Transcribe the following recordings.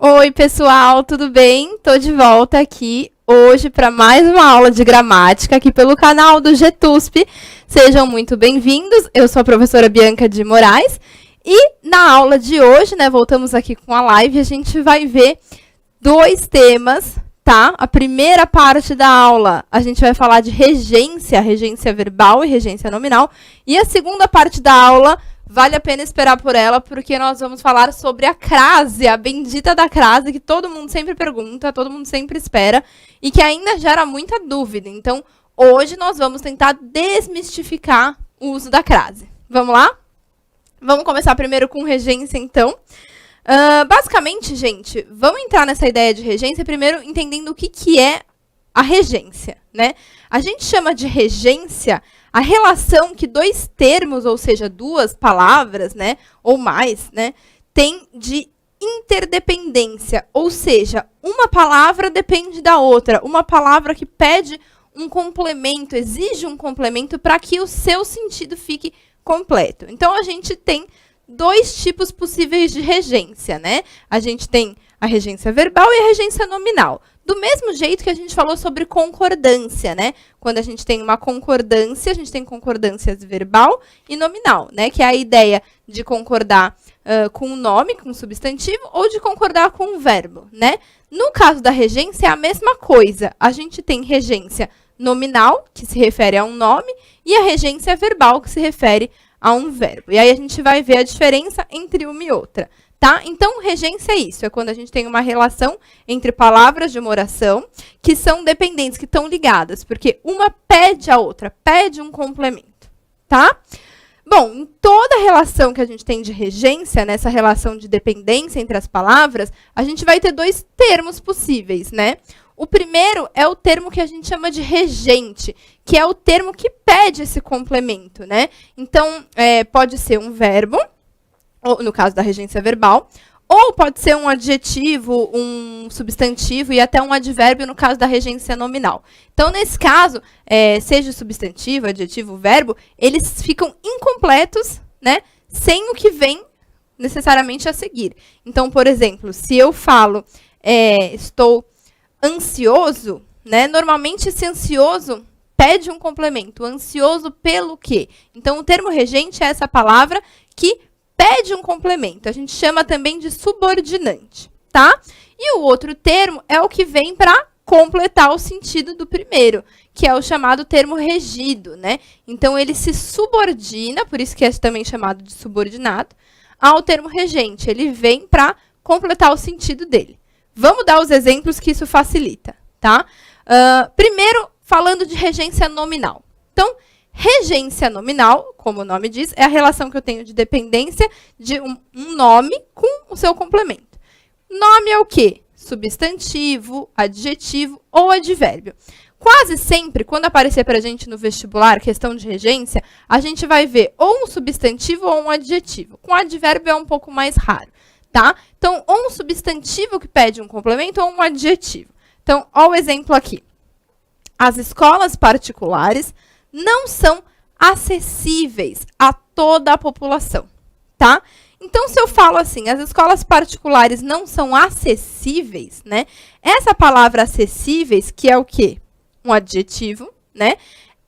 Oi, pessoal, tudo bem? Tô de volta aqui hoje para mais uma aula de gramática aqui pelo canal do GTUSP. Sejam muito bem-vindos. Eu sou a professora Bianca de Moraes e na aula de hoje, né, voltamos aqui com a live, a gente vai ver dois temas, tá? A primeira parte da aula, a gente vai falar de regência, regência verbal e regência nominal, e a segunda parte da aula vale a pena esperar por ela, porque nós vamos falar sobre a crase, a bendita da crase, que todo mundo sempre pergunta, todo mundo sempre espera, e que ainda gera muita dúvida. Então, hoje nós vamos tentar desmistificar o uso da crase. Vamos lá? Vamos começar primeiro com regência, então. Basicamente, gente, vamos entrar nessa ideia de regência, primeiro entendendo o que é a regência, né? A gente chama de regência a relação que dois termos, ou seja, duas palavras, né, ou mais, né, tem de interdependência, ou seja, uma palavra depende da outra, uma palavra que pede um complemento, exige um complemento para que o seu sentido fique completo. Então, a gente tem dois tipos possíveis de regência, né? A gente tem a regência verbal e a regência nominal. Do mesmo jeito que a gente falou sobre concordância, né? Quando a gente tem uma concordância, a gente tem concordância verbal e nominal, né? Que é a ideia de concordar com um nome, com um substantivo, ou de concordar com um verbo, né? No caso da regência, é a mesma coisa. A gente tem regência nominal, que se refere a um nome, e a regência verbal, que se refere a um verbo. E aí a gente vai ver a diferença entre uma e outra. Tá? Então, regência é isso, é quando a gente tem uma relação entre palavras de uma oração que são dependentes, que estão ligadas, porque uma pede a outra, pede um complemento, tá? Bom, em toda relação que a gente tem de regência, nessa relação de dependência entre as palavras, a gente vai ter dois termos possíveis, né? O primeiro é o termo que a gente chama de regente, que é o termo que pede esse complemento, né? Então, pode ser um verbo, ou, no caso da regência verbal, ou pode ser um adjetivo, um substantivo e até um advérbio no caso da regência nominal. Então, nesse caso, seja o substantivo, adjetivo, verbo, eles ficam incompletos, né, sem o que vem necessariamente a seguir. Então, por exemplo, se eu falo estou ansioso, né, normalmente esse ansioso pede um complemento. Ansioso pelo quê? Então, o termo regente é essa palavra que pede um complemento. A gente chama também de subordinante, tá? E o outro termo é o que vem para completar o sentido do primeiro, que é o chamado termo regido, né? Então, ele se subordina, por isso que é também chamado de subordinado, ao termo regente. Ele vem para completar o sentido dele. Vamos dar os exemplos que isso facilita, tá? Primeiro, falando de regência nominal. Então, regência nominal, como o nome diz, é a relação que eu tenho de dependência de um nome com o seu complemento. Nome é o quê? Substantivo, adjetivo ou advérbio. Quase sempre, quando aparecer para a gente no vestibular, questão de regência, a gente vai ver ou um substantivo ou um adjetivo. Com advérbio é um pouco mais raro, tá? Então, ou um substantivo que pede um complemento ou um adjetivo. Então, olha o exemplo aqui. As escolas particulares não são acessíveis a toda a população, tá? Então, se eu falo assim, as escolas particulares não são acessíveis, né? Essa palavra acessíveis, que é o quê? Um adjetivo, né?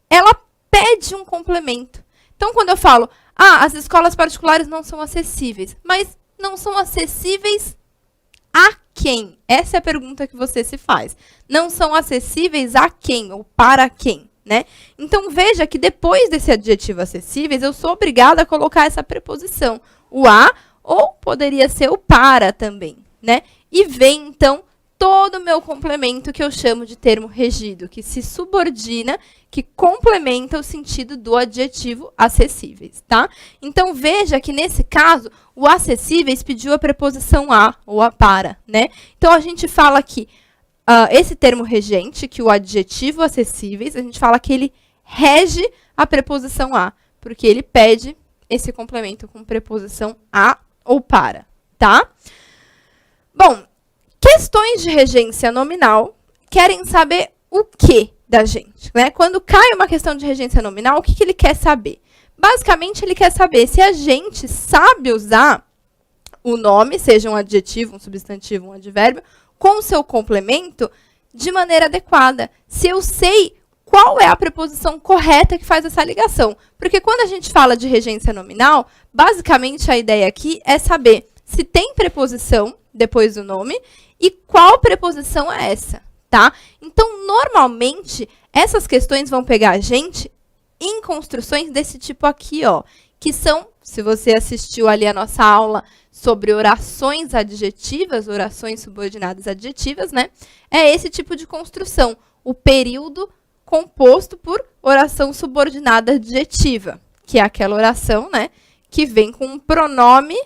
Ela pede um complemento. Então, quando eu falo, as escolas particulares não são acessíveis, mas não são acessíveis a quem? Essa é a pergunta que você se faz. Não são acessíveis a quem ou para quem? Né? Então, veja que depois desse adjetivo acessíveis, eu sou obrigada a colocar essa preposição, o a, ou poderia ser o para também, né? E vem, então, todo o meu complemento que eu chamo de termo regido, que se subordina, que complementa o sentido do adjetivo acessíveis, tá? Então, veja que, nesse caso, o acessíveis pediu a preposição a, ou a para, né? Então, a gente fala aqui, esse termo regente, que o adjetivo acessíveis, a gente fala que ele rege a preposição a, porque ele pede esse complemento com preposição a ou para, tá? Bom, questões de regência nominal querem saber o que da gente, né? Quando cai uma questão de regência nominal, o que ele quer saber? Basicamente, ele quer saber se a gente sabe usar o nome, seja um adjetivo, um substantivo, um advérbio, com o seu complemento de maneira adequada. Se eu sei qual é a preposição correta que faz essa ligação. Porque quando a gente fala de regência nominal, basicamente a ideia aqui é saber se tem preposição depois do nome e qual preposição é essa, tá? Então, normalmente, essas questões vão pegar a gente em construções desse tipo aqui, ó, que são, se você assistiu ali a nossa aula sobre orações adjetivas, orações subordinadas adjetivas, né? É esse tipo de construção, o período composto por oração subordinada adjetiva, que é aquela oração, né, que vem com um pronome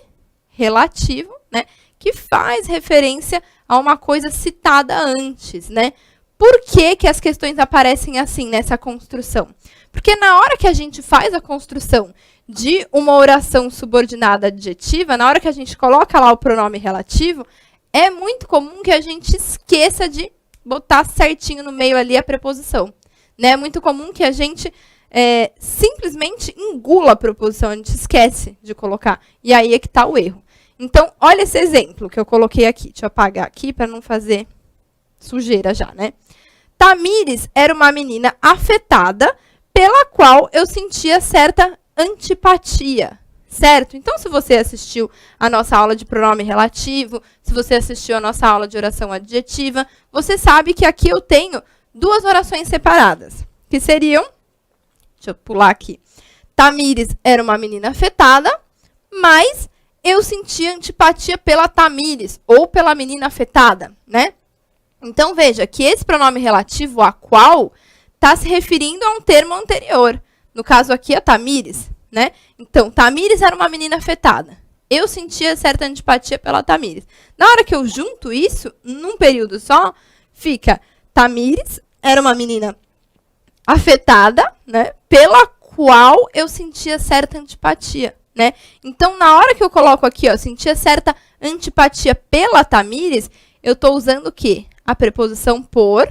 relativo, né, que faz referência a uma coisa citada antes, né? Por que que as questões aparecem assim nessa construção? Porque na hora que a gente faz a construção de uma oração subordinada adjetiva, na hora que a gente coloca lá o pronome relativo, é muito comum que a gente esqueça de botar certinho no meio ali a preposição. Né? É muito comum que a gente simplesmente engula a preposição, a gente esquece de colocar. E aí é que está o erro. Então, olha esse exemplo que eu coloquei aqui. Deixa eu apagar aqui para não fazer sujeira já, né? Tamires era uma menina afetada pela qual eu sentia certa antipatia, certo? Então, se você assistiu a nossa aula de pronome relativo, se você assistiu a nossa aula de oração adjetiva, você sabe que aqui eu tenho duas orações separadas, que seriam, deixa eu pular aqui, Tamires era uma menina afetada, mas eu sentia antipatia pela Tamires, ou pela menina afetada, né? Então, veja que esse pronome relativo a qual está se referindo a um termo anterior. No caso aqui, a Tamires, né? Então, Tamires era uma menina afetada. Eu sentia certa antipatia pela Tamires. Na hora que eu junto isso, num período só, fica Tamires era uma menina afetada, né? Pela qual eu sentia certa antipatia, né? Então, na hora que eu coloco aqui, ó, sentia certa antipatia pela Tamires, eu estou usando o quê? A preposição por,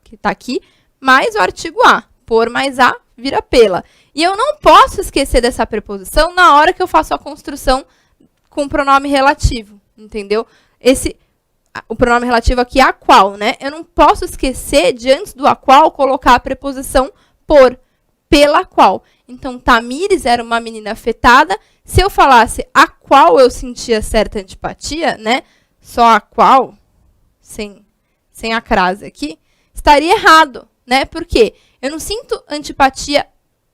que está aqui, mais o artigo a. Por mais a vira pela. E eu não posso esquecer dessa preposição na hora que eu faço a construção com o pronome relativo, entendeu? O pronome relativo aqui é a qual, né? Eu não posso esquecer de, antes do a qual, colocar a preposição por, pela qual. Então, Tamires era uma menina afetada. Se eu falasse a qual eu sentia certa antipatia, né? Só a qual, sem a crase aqui, estaria errado, né? Por quê? Eu não sinto antipatia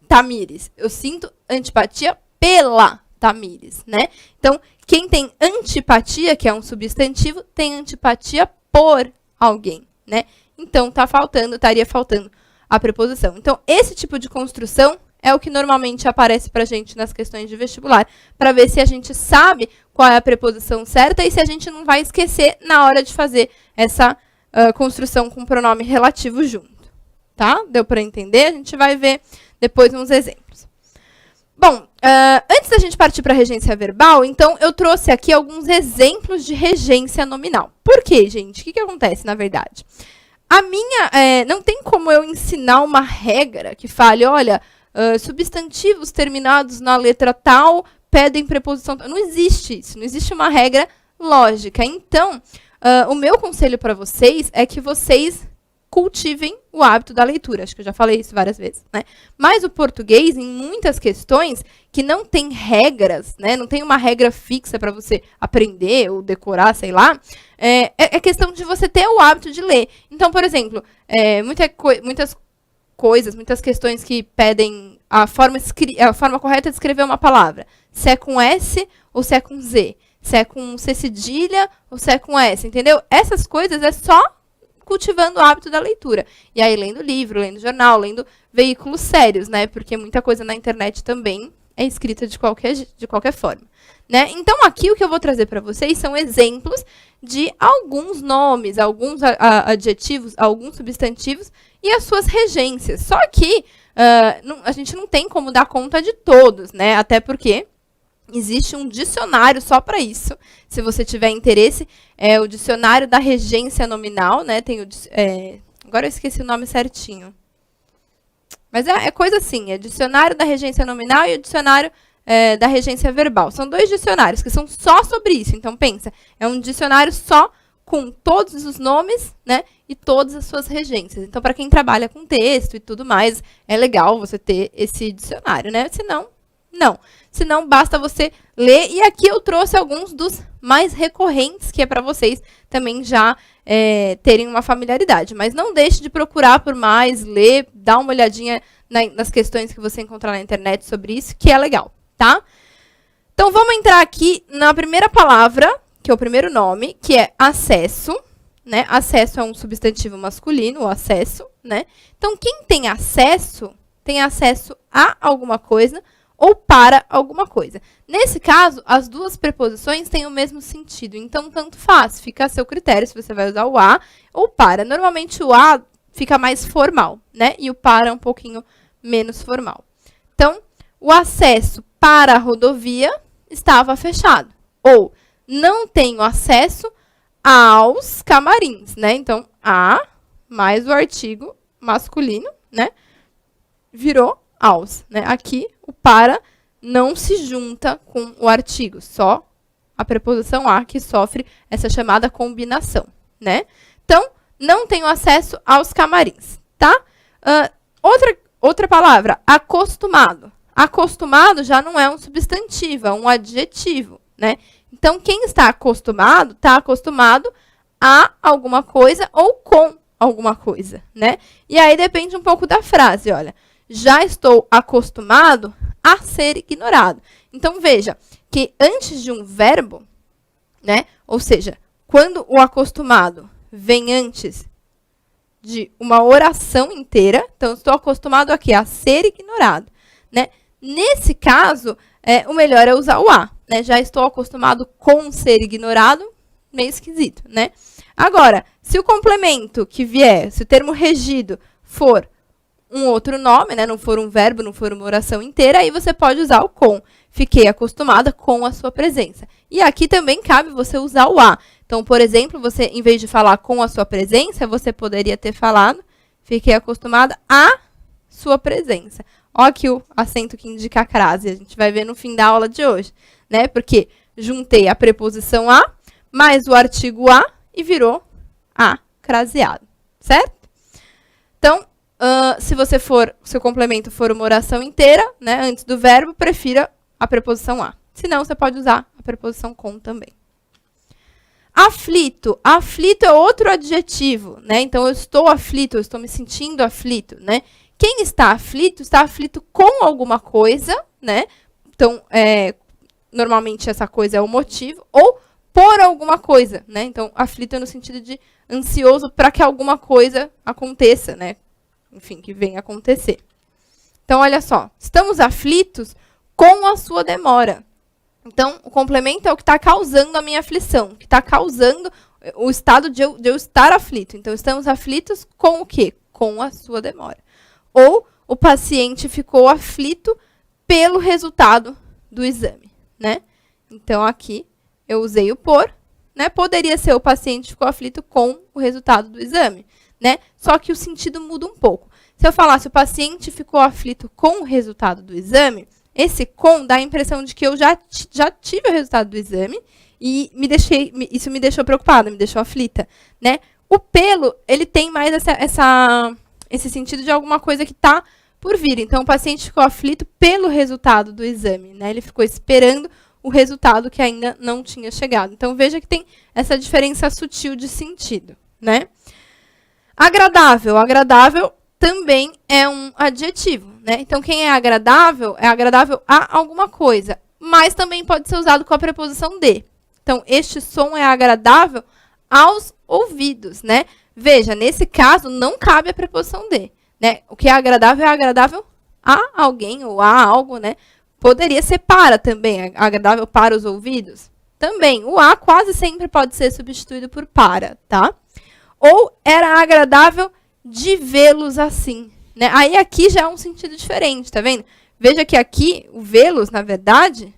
Tamires, eu sinto antipatia pela Tamires, né? Então, quem tem antipatia, que é um substantivo, tem antipatia por alguém, né? Então, estaria faltando a preposição. Então, esse tipo de construção é o que normalmente aparece para a gente nas questões de vestibular, para ver se a gente sabe qual é a preposição certa e se a gente não vai esquecer na hora de fazer essa construção com pronome relativo junto. Tá? Deu para entender? A gente vai ver depois uns exemplos. Bom, antes da gente partir para a regência verbal, então, eu trouxe aqui alguns exemplos de regência nominal. Por quê, gente? O que acontece, na verdade? Não tem como eu ensinar uma regra que fale, olha, substantivos terminados na letra tal pedem preposição tal. Não existe isso, não existe uma regra lógica. Então, o meu conselho para vocês é que vocês cultivem o hábito da leitura. Acho que eu já falei isso várias vezes, né? Mas o português, em muitas questões que não tem regras, né? Não tem uma regra fixa para você aprender ou decorar, sei lá, é questão de você ter o hábito de ler. Então, por exemplo, muitas questões que pedem a forma correta de escrever uma palavra. Se é com S ou se é com Z. Se é com C cedilha ou se é com S, entendeu? Essas coisas é só cultivando o hábito da leitura. E aí, lendo livro, lendo jornal, lendo veículos sérios, né? Porque muita coisa na internet também é escrita de qualquer forma, né? Então, aqui o que eu vou trazer para vocês são exemplos de alguns nomes, alguns adjetivos, alguns substantivos e as suas regências. Só que a gente não tem como dar conta de todos, né? Até porque existe um dicionário só para isso. Se você tiver interesse, é o dicionário da regência nominal, né? Agora eu esqueci o nome certinho. Mas é coisa assim, é dicionário da regência nominal e o dicionário da regência verbal. São 2 dicionários que são só sobre isso. Então, pensa, é um dicionário só com todos os nomes, né, e todas as suas regências. Então, para quem trabalha com texto e tudo mais, é legal você ter esse dicionário, né? Senão, não. Senão, basta você ler. E aqui eu trouxe alguns dos mais recorrentes, que é para vocês também já terem uma familiaridade. Mas não deixe de procurar por mais, ler, dar uma olhadinha nas questões que você encontrar na internet sobre isso, que é legal, tá? Então, vamos entrar aqui na primeira palavra, que é o primeiro nome, que é acesso, né? Acesso é um substantivo masculino, o acesso, né? Então, quem tem acesso a alguma coisa ou para alguma coisa. Nesse caso, as 2 preposições têm o mesmo sentido. Então, tanto faz, fica a seu critério se você vai usar o a ou para. Normalmente, o a fica mais formal, né? E o para um pouquinho menos formal. Então, o acesso para a rodovia estava fechado. Ou, não tenho acesso aos camarins, né? Então, a mais o artigo masculino, né? Virou aos, né? Aqui, o para não se junta com o artigo, só a preposição a que sofre essa chamada combinação, né? Então, não tenho acesso aos camarins, tá? Outra palavra, acostumado. Acostumado já não é um substantivo, é um adjetivo, né? Então, quem está acostumado a alguma coisa ou com alguma coisa, né? E aí depende um pouco da frase, olha. Já estou acostumado a ser ignorado. Então, veja que antes de um verbo, né? Ou seja, quando o acostumado vem antes de uma oração inteira, então, estou acostumado aqui a ser ignorado, né? Nesse caso, o melhor é usar o a, né? Já estou acostumado com ser ignorado, meio esquisito, né? Agora, se o complemento que vier, se o termo regido for um outro nome, né? Não for um verbo, não for uma oração inteira, aí você pode usar o com. Fiquei acostumada com a sua presença. E aqui também cabe você usar o a. Então, por exemplo, você, em vez de falar com a sua presença, você poderia ter falado, fiquei acostumada a sua presença. Ó aqui o acento que indica a crase, a gente vai ver no fim da aula de hoje, né? Porque juntei a preposição a, mais o artigo a, e virou a craseado, certo? Então, se o complemento for uma oração inteira, né, antes do verbo, prefira a preposição a. Se não, você pode usar a preposição com também. Aflito. Aflito é outro adjetivo, né? Então, eu estou aflito, eu estou me sentindo aflito, né? Quem está aflito com alguma coisa, né? Então, normalmente essa coisa é o motivo, ou por alguma coisa, né? Então, aflito é no sentido de ansioso para que alguma coisa aconteça, né? Enfim, que venha acontecer. Então, olha só. Estamos aflitos com a sua demora. Então, o complemento é o que está causando a minha aflição, que está causando o estado de eu estar aflito. Então, estamos aflitos com o quê? Com a sua demora. Ou o paciente ficou aflito pelo resultado do exame, né? Então, aqui eu usei o por, né? Poderia ser o paciente ficou aflito com o resultado do exame, né? Só que o sentido muda um pouco. Se eu falasse o paciente ficou aflito com o resultado do exame, esse com dá a impressão de que eu já tive o resultado do exame e isso me deixou preocupada, me deixou aflita, né? O pelo, ele tem mais esse sentido de alguma coisa que está por vir. Então, o paciente ficou aflito pelo resultado do exame, né? Ele ficou esperando o resultado que ainda não tinha chegado. Então, veja que tem essa diferença sutil de sentido, né? Agradável. Agradável também é um adjetivo, né? Então, quem é agradável a alguma coisa, mas também pode ser usado com a preposição de. Então, este som é agradável aos ouvidos, né? Veja, nesse caso, não cabe a preposição de, né? O que é agradável a alguém ou a algo, né? Poderia ser para também, agradável para os ouvidos. Também, o a quase sempre pode ser substituído por para, tá? Ou era agradável de vê-los assim, né? Aí aqui já é um sentido diferente, tá vendo? Veja que aqui o vê-los, na verdade,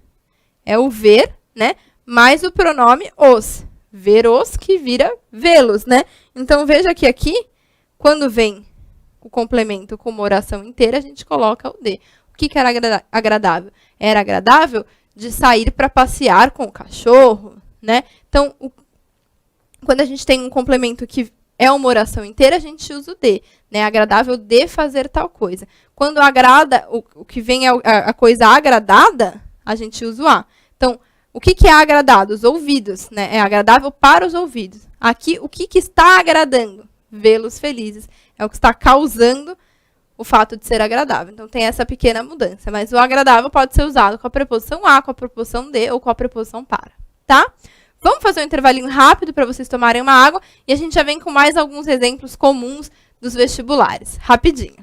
é o ver, né? Mais o pronome os. Ver-os que vira vê-los, né? Então, veja que aqui, quando vem o complemento com uma oração inteira, a gente coloca o de. O que era agradável? Era agradável de sair para passear com o cachorro, né? Então, quando a gente tem um complemento que é uma oração inteira, a gente usa o de, né? Agradável de fazer tal coisa. Quando agrada, o que vem a coisa agradada, a gente usa o a. Então, o que é agradado? Os ouvidos, né? É agradável para os ouvidos. Aqui, o que está agradando? Vê-los felizes. É o que está causando o fato de ser agradável. Então, tem essa pequena mudança. Mas o agradável pode ser usado com a preposição a, com a preposição de ou com a preposição para, tá? Vamos fazer um intervalinho rápido para vocês tomarem uma água e a gente já vem com mais alguns exemplos comuns dos vestibulares. Rapidinho.